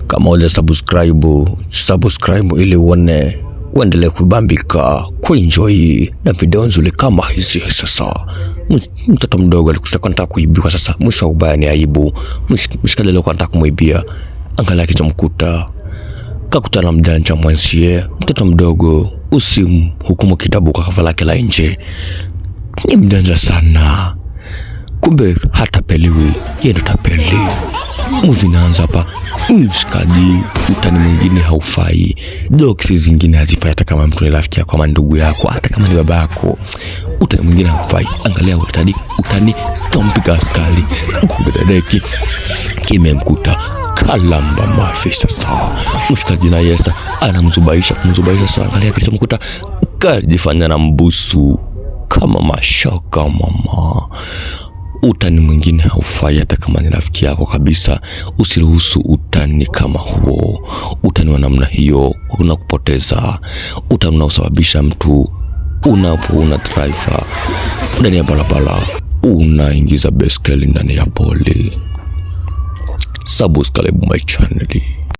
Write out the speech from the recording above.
Kama uja subscribe ili uendelee kubambika, kuenjoy na video nzuri kama hizi. Sasa mtoto mdogo alikutaka kuibiwa, sasa mwisho wa ubaya ni aibu. Mshikaji leo anataka kumuibia, angalia kilichomkuta. Kakutana mjanja mwenzie. Mtoto mdogo usimhukumu kitabu kwa cover lake la nje, ni mjanja sana. Kumbe hata peliwi, yeye ndo tapeli. Movie inaanza hapa. Mshikaji, utani mwingine haufai. Jokes zingine hazifai, hata kama mtu ni rafiki yako, kama ndugu yako, hata kama ni baba yako. Utani mwingine haufai. Angalia utani kampiga askari. Kumbe dadeki kimemkuta kalamba mafi. Sasa mshikaji na yesa anamzubaisha. Sasa angalia kilichomkuta, kajifanya na mbusu kama mashaka mama. Utani mwingine haufai, hata kama ni rafiki yako kabisa. Usiruhusu utani kama huo. Utani wa namna hiyo unakupoteza. Utani unaosababisha mtu una driver ndani ya barabara, unaingiza beskeli ndani ya poli. Subscribe my channel.